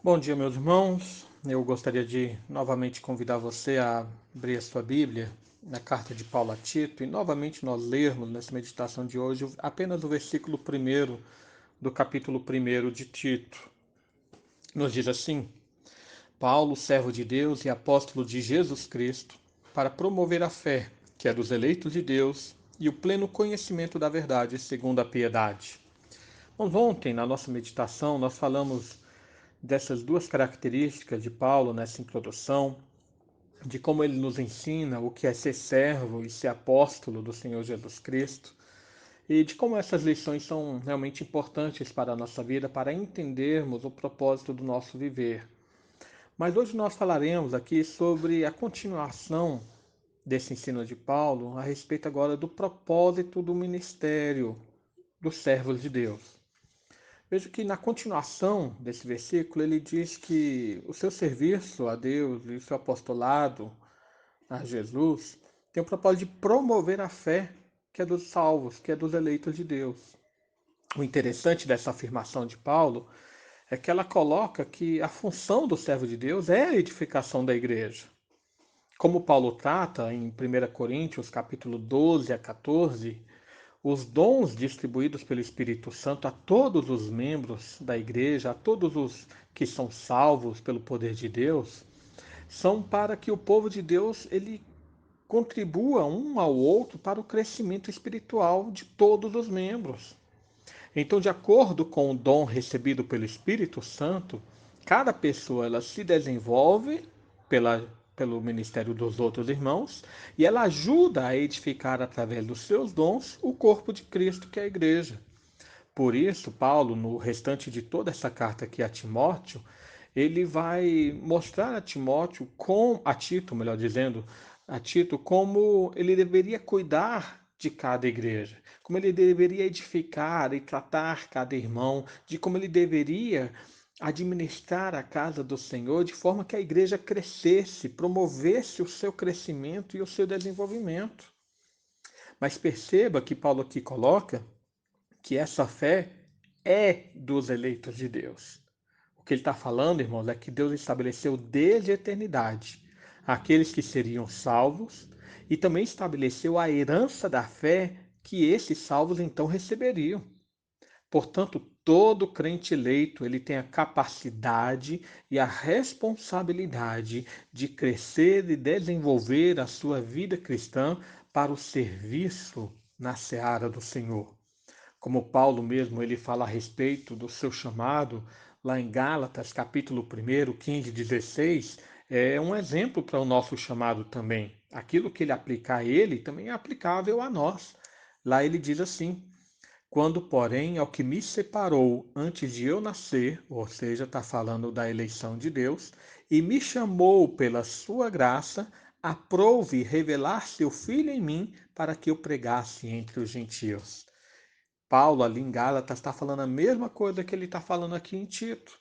Bom dia, meus irmãos. Eu gostaria de novamente convidar você a abrir a sua Bíblia na carta de Paulo a Tito e novamente nós lermos nessa meditação de hoje apenas o versículo 1 do capítulo 1 de Tito. Nos diz assim: Paulo, servo de Deus e apóstolo de Jesus Cristo, para promover a fé, que é dos eleitos de Deus, e o pleno conhecimento da verdade, segundo a piedade. Ontem, na nossa meditação, nós falamos dessas duas características de Paulo nessa introdução, de como ele nos ensina o que é ser servo e ser apóstolo do Senhor Jesus Cristo, e de como essas lições são realmente importantes para a nossa vida, para entendermos o propósito do nosso viver. Mas hoje nós falaremos aqui sobre a continuação desse ensino de Paulo a respeito agora do propósito do ministério dos servos de Deus. Veja que na continuação desse versículo ele diz que o seu serviço a Deus e o seu apostolado a Jesus tem o propósito de promover a fé que é dos salvos, que é dos eleitos de Deus. O interessante dessa afirmação de Paulo é que ela coloca que a função do servo de Deus é a edificação da igreja. Como Paulo trata em 1 Coríntios, capítulo 12 a 14, os dons distribuídos pelo Espírito Santo a todos os membros da igreja, a todos os que são salvos pelo poder de Deus, são para que o povo de Deus ele contribua um ao outro para o crescimento espiritual de todos os membros. Então, de acordo com o dom recebido pelo Espírito Santo, cada pessoa ela se desenvolve pelo ministério dos outros irmãos e ela ajuda a edificar através dos seus dons o corpo de Cristo, que é a igreja. Por isso, Paulo, no restante de toda essa carta aqui a Timóteo, ele vai mostrar a Timóteo, a Tito, melhor dizendo, a Tito, como ele deveria cuidar de cada igreja, como ele deveria edificar e tratar cada irmão, de como ele deveria administrar a casa do Senhor de forma que a igreja crescesse, promovesse o seu crescimento e o seu desenvolvimento. Mas perceba que Paulo aqui coloca que essa fé é dos eleitos de Deus. O que ele está falando, irmãos, é que Deus estabeleceu desde a eternidade aqueles que seriam salvos e também estabeleceu a herança da fé que esses salvos então receberiam. Portanto, todo crente eleito, ele tem a capacidade e a responsabilidade de crescer e desenvolver a sua vida cristã para o serviço na seara do Senhor. Como Paulo mesmo ele fala a respeito do seu chamado, lá em Gálatas, capítulo 1, 15 e 16, é um exemplo para o nosso chamado também. Aquilo que ele aplica a ele também é aplicável a nós. Lá ele diz assim: quando, porém, ao que me separou antes de eu nascer, ou seja, está falando da eleição de Deus, e me chamou pela sua graça, aprouve revelar seu Filho em mim para que eu pregasse entre os gentios. Paulo, ali em Gálatas, está falando a mesma coisa que ele está falando aqui em Tito,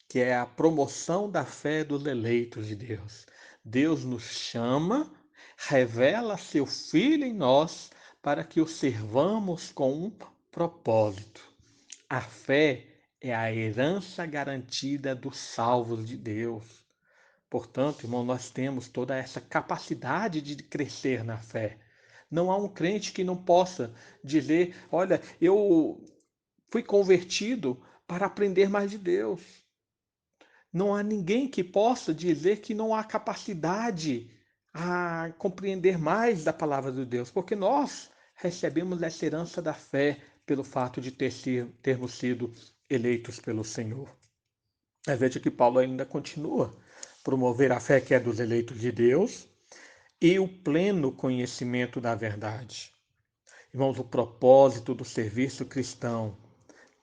que é a promoção da fé dos eleitos de Deus. Deus nos chama, revela seu Filho em nós para que o servamos com um propósito. A fé é a herança garantida dos salvos de Deus. Portanto, irmão, nós temos toda essa capacidade de crescer na fé. Não há um crente que não possa dizer: olha, eu fui convertido para aprender mais de Deus. Não há ninguém que possa dizer que não há capacidade a compreender mais da palavra de Deus, porque nós recebemos essa herança da fé pelo fato de termos sido eleitos pelo Senhor. Veja que Paulo ainda continua promover a fé que é dos eleitos de Deus e o pleno conhecimento da verdade. Irmãos, o propósito do serviço cristão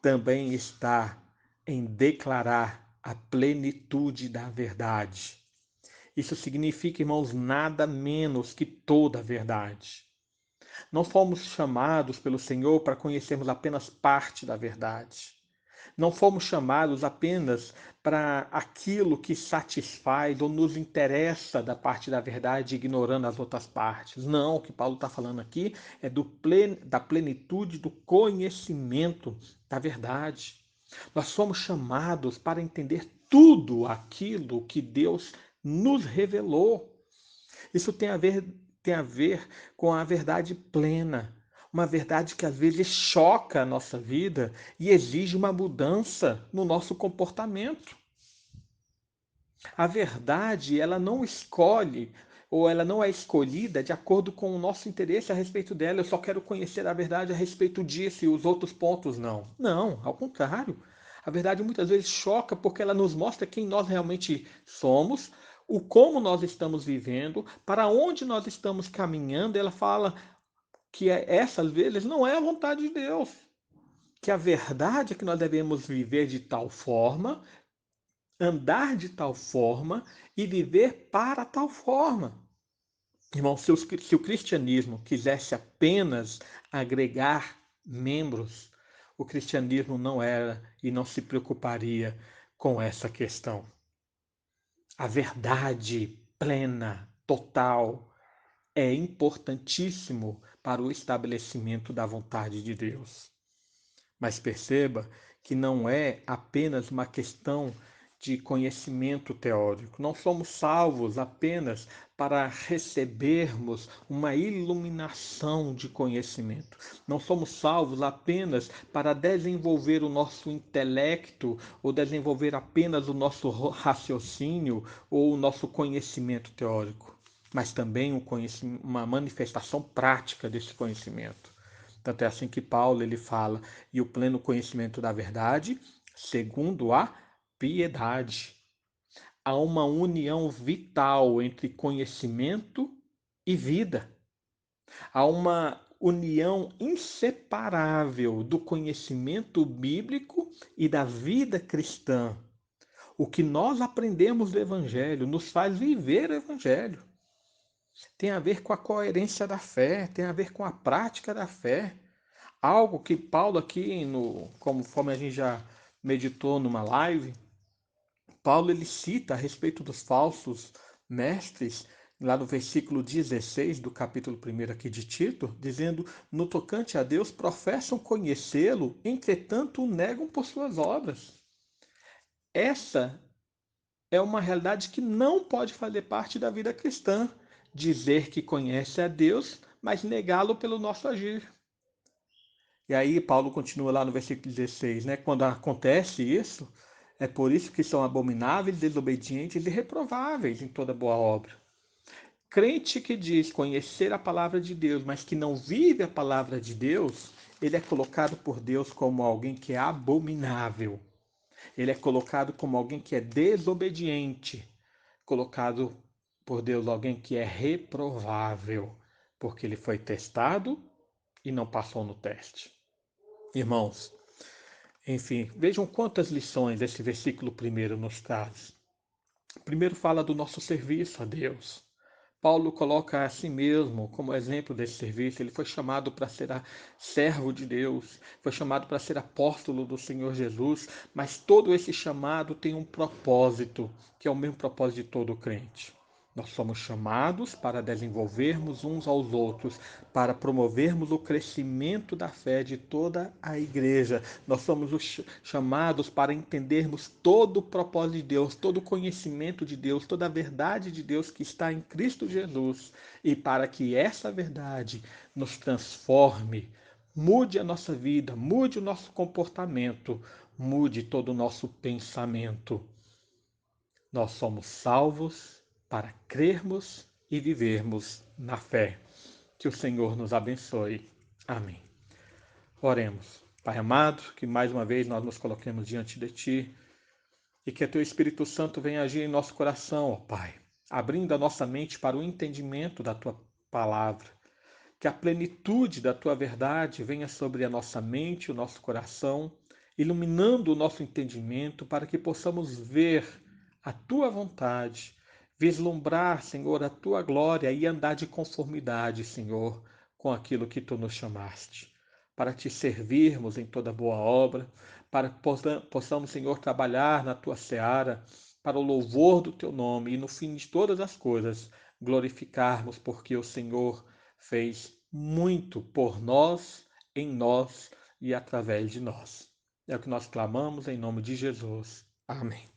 também está em declarar a plenitude da verdade. Isso significa, irmãos, nada menos que toda a verdade. Não fomos chamados pelo Senhor para conhecermos apenas parte da verdade. Não fomos chamados apenas para aquilo que satisfaz ou nos interessa da parte da verdade, ignorando as outras partes. Não, o que Paulo está falando aqui é da plenitude do conhecimento da verdade. Nós somos chamados para entender tudo aquilo que Deus nos revelou. Isso tem a ver com a verdade plena, uma verdade que às vezes choca a nossa vida e exige uma mudança no nosso comportamento. A verdade, ela não escolhe ou ela não é escolhida de acordo com o nosso interesse a respeito dela. Eu só quero conhecer a verdade a respeito disso e os outros pontos não. Não, ao contrário. A verdade muitas vezes choca porque ela nos mostra quem nós realmente somos, o como nós estamos vivendo, para onde nós estamos caminhando. Ela fala que essas vezes não é a vontade de Deus. Que a verdade é que nós devemos viver de tal forma, andar de tal forma e viver para tal forma. Irmão, se o cristianismo quisesse apenas agregar membros, o cristianismo não era e não se preocuparia com essa questão. A verdade plena, total, é importantíssimo para o estabelecimento da vontade de Deus. Mas perceba que não é apenas uma questão de conhecimento teórico. Não somos salvos apenas para recebermos uma iluminação de conhecimento. Não somos salvos apenas para desenvolver o nosso intelecto ou desenvolver apenas o nosso raciocínio ou o nosso conhecimento teórico, mas também uma manifestação prática desse conhecimento. Tanto é assim que Paulo ele fala, e o pleno conhecimento da verdade, segundo a piedade. Há uma união vital entre conhecimento e vida. Há uma união inseparável do conhecimento bíblico e da vida cristã. O que nós aprendemos do Evangelho nos faz viver o Evangelho. Tem a ver com a coerência da fé, tem a ver com a prática da fé. Algo que Paulo aqui, conforme a gente já meditou numa live, Paulo ele cita a respeito dos falsos mestres, lá no versículo 16 do capítulo 1 aqui de Tito, dizendo, no tocante a Deus, professam conhecê-lo, entretanto o negam por suas obras. Essa é uma realidade que não pode fazer parte da vida cristã, dizer que conhece a Deus, mas negá-lo pelo nosso agir. E aí Paulo continua lá no versículo 16, né? Quando acontece isso, é por isso que são abomináveis, desobedientes e reprováveis em toda boa obra. Crente que diz conhecer a palavra de Deus, mas que não vive a palavra de Deus, ele é colocado por Deus como alguém que é abominável. Ele é colocado como alguém que é desobediente. Colocado por Deus alguém que é reprovável, porque ele foi testado e não passou no teste. Irmãos, enfim, vejam quantas lições esse versículo primeiro nos traz. Primeiro fala do nosso serviço a Deus. Paulo coloca a si mesmo como exemplo desse serviço. Ele foi chamado para ser servo de Deus, foi chamado para ser apóstolo do Senhor Jesus, mas todo esse chamado tem um propósito, que é o mesmo propósito de todo crente. Nós somos chamados para desenvolvermos uns aos outros, para promovermos o crescimento da fé de toda a igreja. Nós somos chamados para entendermos todo o propósito de Deus, todo o conhecimento de Deus, toda a verdade de Deus que está em Cristo Jesus. E para que essa verdade nos transforme, mude a nossa vida, mude o nosso comportamento, mude todo o nosso pensamento. Nós somos salvos para crermos e vivermos na fé. Que o Senhor nos abençoe. Amém. Oremos. Pai amado, que mais uma vez nós nos coloquemos diante de Ti e que o Teu Espírito Santo venha agir em nosso coração, ó Pai, abrindo a nossa mente para o entendimento da Tua palavra. Que a plenitude da Tua verdade venha sobre a nossa mente, o nosso coração, iluminando o nosso entendimento para que possamos ver a Tua vontade, vislumbrar, Senhor, a Tua glória e andar de conformidade, Senhor, com aquilo que Tu nos chamaste. Para Te servirmos em toda boa obra, para que possamos, Senhor, trabalhar na Tua seara, para o louvor do Teu nome e no fim de todas as coisas, glorificarmos porque o Senhor fez muito por nós, em nós e através de nós. É o que nós clamamos em nome de Jesus. Amém.